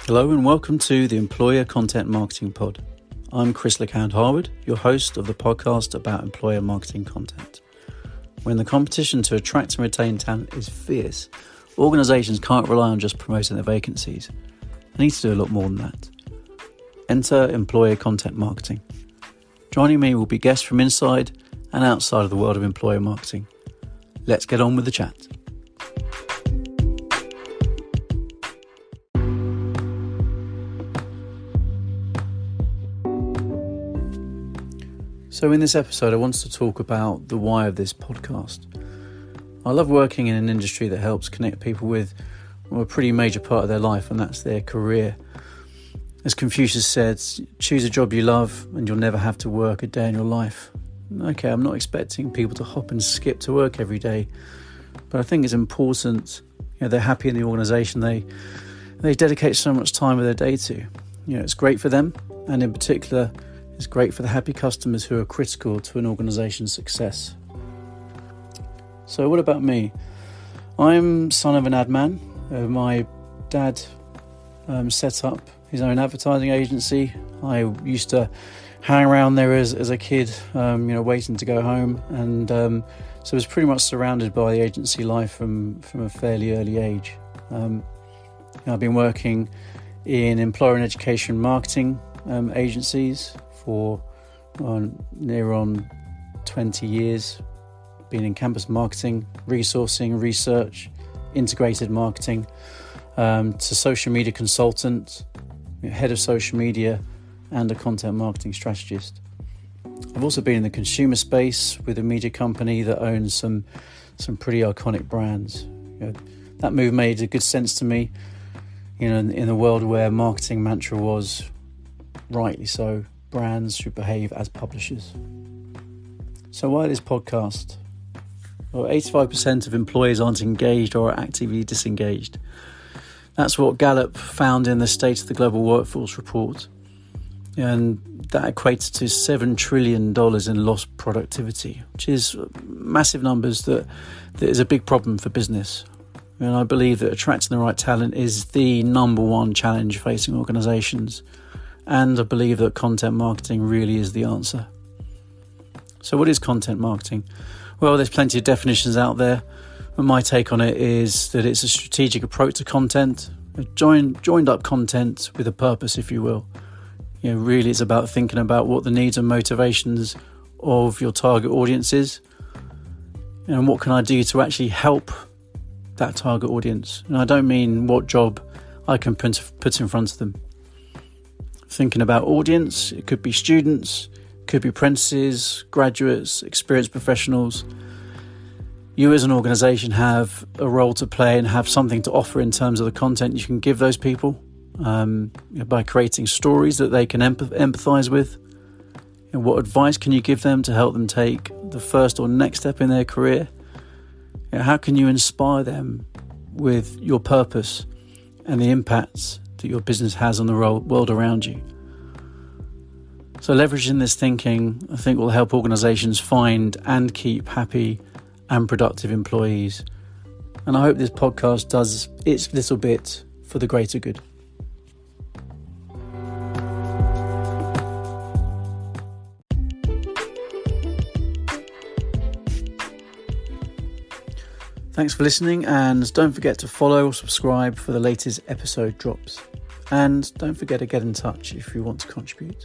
Hello and welcome to the Employer Content Marketing Pod. I'm Chris LeCount-Harwood, your host of the podcast about employer marketing content. When the competition to attract and retain talent is fierce, organisations can't rely on just promoting their vacancies. They need to do a lot more than that. Enter employer content marketing. Joining me will be guests from inside and outside of the world of employer marketing. Let's get on with the chat. So in this episode, I wanted to talk about the why of this podcast. I love working in an industry that helps connect people with a pretty major part of their life, and that's their career. As Confucius said, choose a job you love and you'll never have to work a day in your life. Okay, I'm not expecting people to hop and skip to work every day, but I think it's important, they're happy in the organisation they dedicate so much time of their day to. It's great for them, and in particular, it's great for the happy customers who are critical to an organisation's success. So what about me? I'm son of an ad man. My dad set up his own advertising agency. I used to hang around there as a kid, waiting to go home. And so I was pretty much surrounded by the agency life from a fairly early age. I've been working in employer and education marketing agencies for near on 20 years, been in campus marketing, resourcing, research, integrated marketing, to social media consultant, head of social media, and a content marketing strategist. I've also been in the consumer space with a media company that owns some pretty iconic brands. That move made a good sense to me, in a world where marketing mantra was, rightly so, brands should behave as publishers. So why this podcast? Well, 85% of employees aren't engaged or are actively disengaged. That's what Gallup found in the State of the Global Workforce report. And that equates to $7 trillion in lost productivity, which is massive numbers that is a big problem for business. And I believe that attracting the right talent is the number one challenge facing organisations. And I believe that content marketing really is the answer. So what is content marketing? Well, there's plenty of definitions out there, but my take on it is that it's a strategic approach to content, joined up content with a purpose, if you will. Really it's about thinking about what the needs and motivations of your target audience is, and what can I do to actually help that target audience. And I don't mean what job I can put in front of them. Thinking about audience, it could be students, could be apprentices, graduates, experienced professionals. You as an organisation have a role to play and have something to offer in terms of the content you can give those people, by creating stories that they can empathise with. What advice can you give them to help them take the first or next step in their career? How can you inspire them with your purpose and the impacts that your business has on the world around you? So leveraging this thinking, I think, will help organisations find and keep happy and productive employees. And I hope this podcast does its little bit for the greater good. Thanks for listening, and don't forget to follow or subscribe for the latest episode drops. And don't forget to get in touch if you want to contribute.